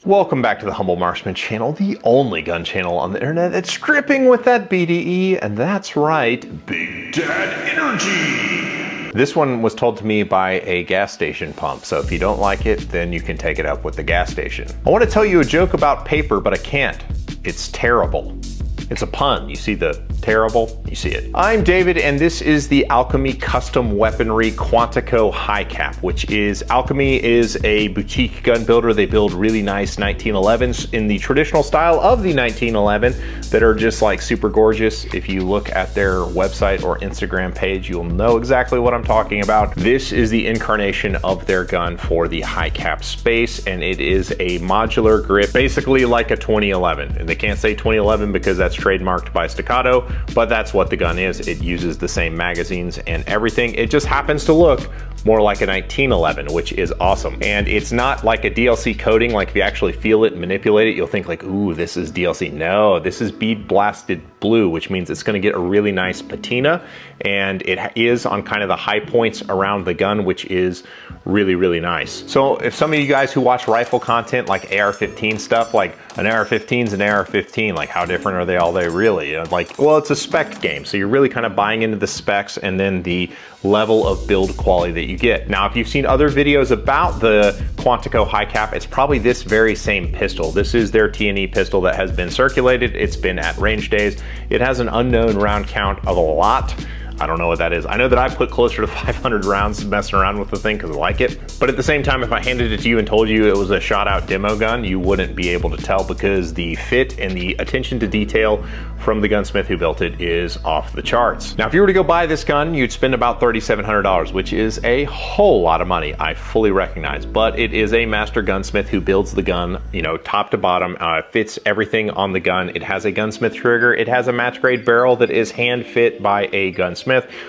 Welcome back to the Humble Marksman channel, the only gun channel on the internet that's dripping with that BDE, and that's right, Big Dad Energy! This one was told to me by a gas station pump, so if you don't like it, then you can take it up with the gas station. I want to tell you a joke about paper, but I can't. It's terrible. It's a pun. You see the terrible? You see it. I'm David, and this is the Alchemy Custom Weaponry Quantico HiCap, which is, Alchemy is a boutique gun builder. They build really nice 1911s in the traditional style of the 1911 that are just like super gorgeous. If you look at their website or Instagram page, you'll know exactly what I'm talking about. This is the incarnation of their gun for the HiCap space, and it is a modular grip, basically like a 2011. And they can't say 2011 because that's trademarked by Staccato, but that's what the gun is. It uses the same magazines and everything. It just happens to look more like a 1911, which is awesome. And it's not like a DLC coating. Like if you actually feel it and manipulate it, you'll think like, ooh, this is DLC. No, this is bead blasted blue, which means it's gonna get a really nice patina. And it is on kind of the high points around the gun, which is really, really nice. So if some of you guys who watch rifle content, like AR-15 stuff, like an AR-15 is an AR-15, like how different are they all they really? Like, well, it's a spec game. So you're really kind of buying into the specs and then the level of build quality that you get. Now, if you've seen other videos about the Quantico HiCap, it's probably this very same pistol. This is their T&E pistol that has been circulated. It's been at range days. It has an unknown round count of a lot. I don't know what that is. I know that I put closer to 500 rounds messing around with the thing because I like it. But at the same time, if I handed it to you and told you it was a shot out demo gun, you wouldn't be able to tell because the fit and the attention to detail from the gunsmith who built it is off the charts. Now, if you were to go buy this gun, you'd spend about $3,700, which is a whole lot of money, I fully recognize. But it is a master gunsmith who builds the gun, you know, top to bottom, fits everything on the gun. It has a gunsmith trigger. It has a match grade barrel that is hand fit by a gunsmith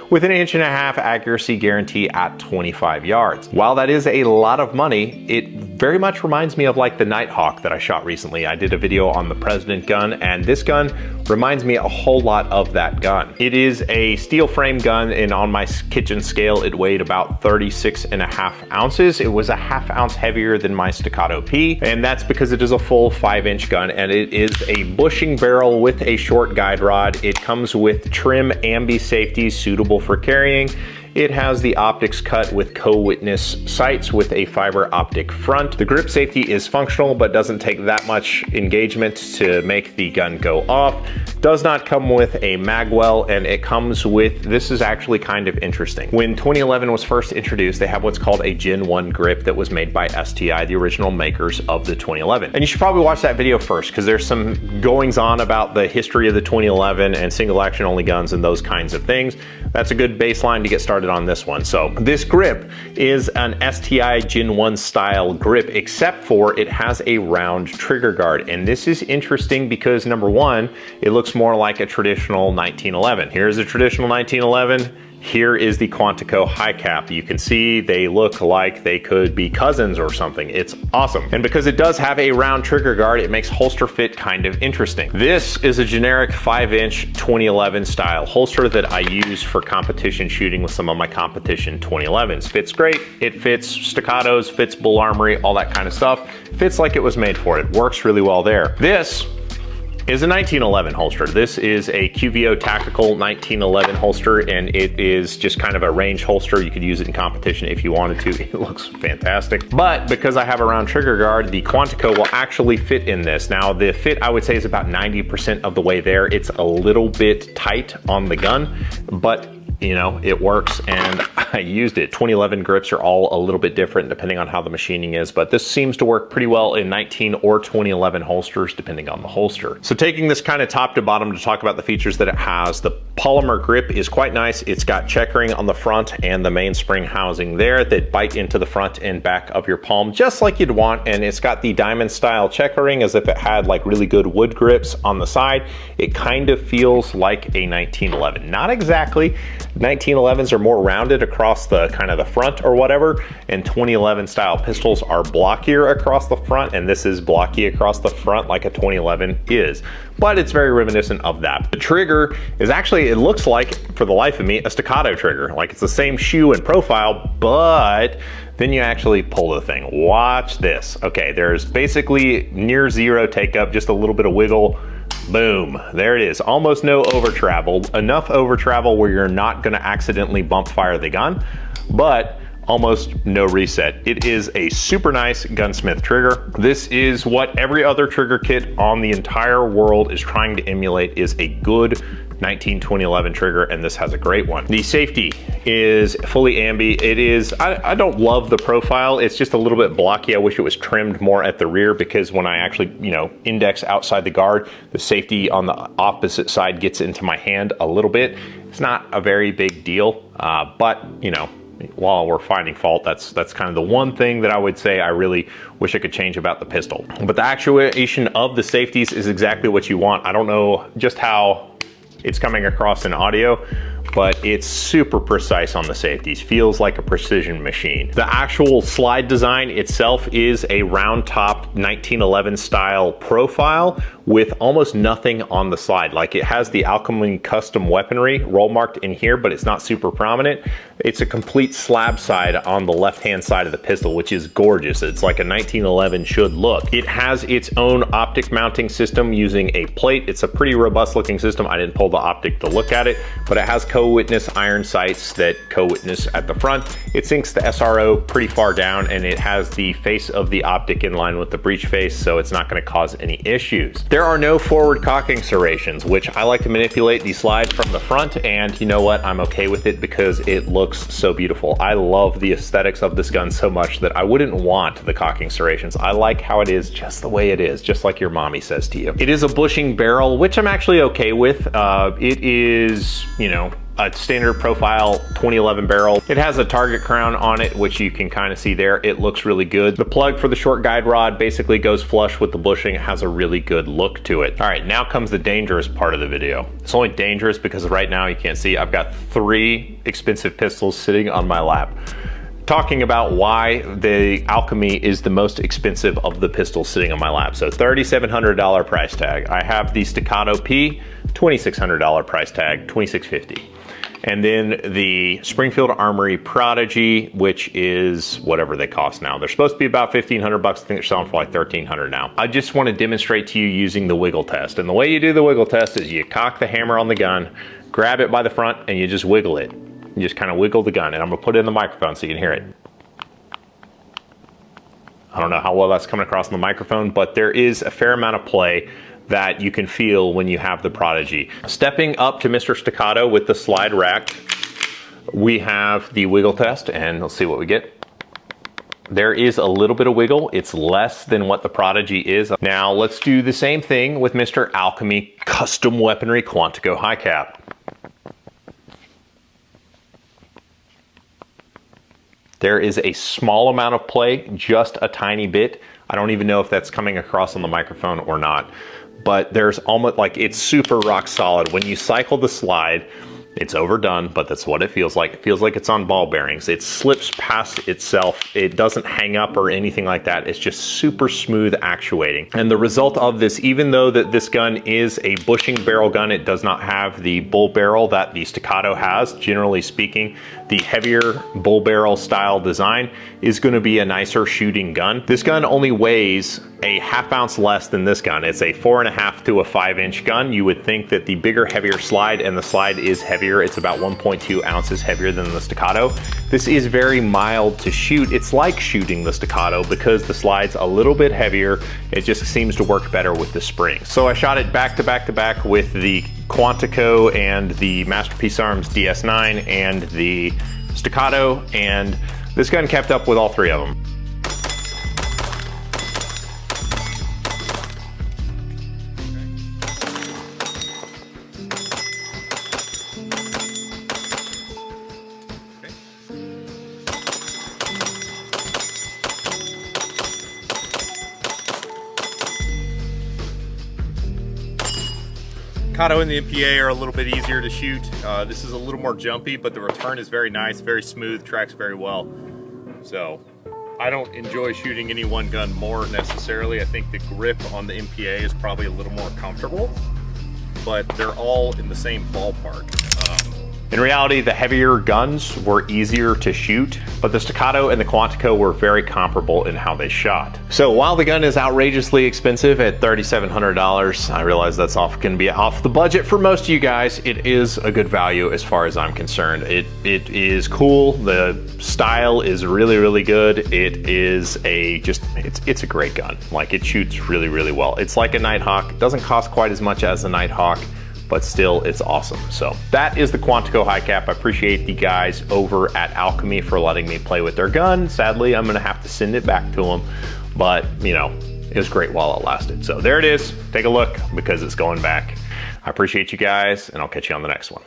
with an 1.5 inch accuracy guarantee at 25 yards. While that is a lot of money, it very much reminds me of like the Nighthawk that I shot recently. I did a video on the President gun, and this gun reminds me a whole lot of that gun. It is a steel frame gun, and on my kitchen scale, it weighed about 36.5 ounces. It was a 1/2 ounce heavier than my Staccato P, and that's because it is a full 5-inch gun, and it is a bushing barrel with a short guide rod. It comes with trim ambi safety suitable for carrying. It has the optics cut with co-witness sights with a fiber optic front. The grip safety is functional, but doesn't take that much engagement to make the gun go off. Does not come with a magwell, and it comes with, this is actually kind of interesting. When 2011 was first introduced, they have what's called a Gen 1 grip that was made by STI, the original makers of the 2011. And you should probably watch that video first, because there's some goings on about the history of the 2011 and single action only guns and those kinds of things. That's a good baseline to get started on this one. So this grip is an STI Gen 1 style grip, except for it has a round trigger guard. And this is interesting because number one, it looks more like a traditional 1911. Here's a traditional 1911. Here is the Quantico HiCap. You can see they look like they could be cousins or something. It's awesome. And because it does have a round trigger guard, it makes holster fit kind of interesting. This is a generic 5-inch 2011 style holster that I use for competition shooting with some of my competition 2011s. Fits great. It fits staccatos, fits bull armory, all that kind of stuff. Fits like it was made for it. Works really well there. This is a 1911 holster. This is a QVO tactical 1911 holster, and it is just kind of a range holster. You could use it in competition if you wanted to. It looks fantastic. But because I have a round trigger guard, the Quantico will actually fit in this. Now, the fit, I would say, is about 90% of the way there. It's a little bit tight on the gun, but you know, it works, and I used it. 2011 grips are all a little bit different depending on how the machining is, but this seems to work pretty well in 19 or 2011 holsters, depending on the holster. So taking this kind of top to bottom to talk about the features that it has, the polymer grip is quite nice. It's got checkering on the front and the mainspring housing there that bite into the front and back of your palm, just like you'd want, and it's got the diamond style checkering as if it had like really good wood grips on the side. It kind of feels like a 1911. Not exactly. 1911s are more rounded across the kind of the front or whatever, and 2011 style pistols are blockier across the front, and this is blocky across the front like a 2011 is. But it's very reminiscent of that. The trigger is actually, it looks like, for the life of me, a staccato trigger. Like it's the same shoe and profile, but then you actually pull the thing. Watch this. Okay, there's basically near zero take up, just a little bit of wiggle. Boom, there it is. Almost no over travel. Enough over travel where you're not gonna accidentally bump fire the gun, but almost no reset. It is a super nice gunsmith trigger. This is what every other trigger kit on the entire world is trying to emulate, is a good 2011 trigger, and this has a great one. The safety is fully ambi. It is, I don't love the profile. It's just a little bit blocky. I wish it was trimmed more at the rear, because when I actually, index outside the guard, the safety on the opposite side gets into my hand a little bit. It's not a very big deal, but while we're finding fault, that's kind of the one thing that I would say I really wish I could change about the pistol. But the actuation of the safeties is exactly what you want. I don't know just how it's coming across in audio, but it's super precise on the safeties. Feels like a precision machine. The actual slide design itself is a round top 1911 style profile with almost nothing on the slide. Like it has the Alchemy Custom Weaponry roll marked in here, but it's not super prominent. It's a complete slab side on the left-hand side of the pistol, which is gorgeous. It's like a 1911 should look. It has its own optic mounting system using a plate. It's a pretty robust looking system. I didn't pull the optic to look at it, but it has co-witness iron sights that co-witness at the front. It sinks the SRO pretty far down, and it has the face of the optic in line with the breech face, so it's not going to cause any issues. There are no forward cocking serrations, which I like to manipulate the slide from the front, and you know what? I'm okay with it because it looks so beautiful. I love the aesthetics of this gun so much that I wouldn't want the cocking serrations. I like how it is just the way it is, just like your mommy says to you. It is a bushing barrel, which I'm actually okay with. It is, a standard profile 2011 barrel. It has a target crown on it, which you can kind of see there. It looks really good. The plug for the short guide rod basically goes flush with the bushing. It has a really good look to it. All right, now comes the dangerous part of the video. It's only dangerous because right now you can't see. I've got 3 expensive pistols sitting on my lap. Talking about why the Alchemy is the most expensive of the pistols sitting on my lap. So $3,700 price tag. I have the Staccato P, $2,600 price tag, $2,650. And then the Springfield Armory Prodigy, which is whatever they cost now. They're supposed to be about $1,500. I think they're selling for like $1,300 now. I just want to demonstrate to you using the wiggle test. And the way you do the wiggle test is you cock the hammer on the gun, grab it by the front, and you just wiggle it. You just kind of wiggle the gun, and I'm gonna put it in the microphone so you can hear it. I don't know how well that's coming across in the microphone, but there is a fair amount of play that you can feel when you have the Prodigy. Stepping up to Mr. Staccato with the slide rack, we have the wiggle test, and let's see what we get. There is a little bit of wiggle. It's less than what the Prodigy is. Now let's do the same thing with Mr. Alchemy Custom Weaponry Quantico HiCap. There is a small amount of play, just a tiny bit. I don't even know if that's coming across on the microphone or not, but there's almost like it's super rock solid. When you cycle the slide, it's overdone, but that's what it feels like. It feels like it's on ball bearings. It slips past itself. It doesn't hang up or anything like that. It's just super smooth actuating. And the result of this, even though that this gun is a bushing barrel gun, it does not have the bull barrel that the Staccato has. Generally speaking, the heavier bull barrel style design is going to be a nicer shooting gun. This gun only weighs a ½ ounce less than this gun. It's a 4.5 to a 5-inch gun. You would think that the bigger, heavier slide, and the slide is heavier. It's about 1.2 ounces heavier than the Staccato. This is very mild to shoot. It's like shooting the Staccato because the slide's a little bit heavier. It just seems to work better with the spring. So I shot it back to back to back with the Quantico and the Masterpiece Arms DS9 and the Staccato, and this gun kept up with all 3 of them. Staccato and the MPA are a little bit easier to shoot. This is a little more jumpy, but the return is very nice, very smooth, tracks very well. So I don't enjoy shooting any one gun more necessarily. I think the grip on the MPA is probably a little more comfortable, but they're all in the same ballpark. In reality, the heavier guns were easier to shoot, but the Staccato and the Quantico were very comparable in how they shot. So while the gun is outrageously expensive at $3,700, I realize that's gonna be off the budget for most of you guys. It is a good value as far as I'm concerned. It is cool. The style is really, really good. It is it's a great gun. Like, it shoots really, really well. It's like a Nighthawk. It doesn't cost quite as much as a Nighthawk, but still, it's awesome. So that is the Quantico HiCap. I appreciate the guys over at Alchemy for letting me play with their gun. Sadly, I'm gonna have to send it back to them, but you know, it was great while it lasted. So there it is. Take a look because it's going back. I appreciate you guys, and I'll catch you on the next one.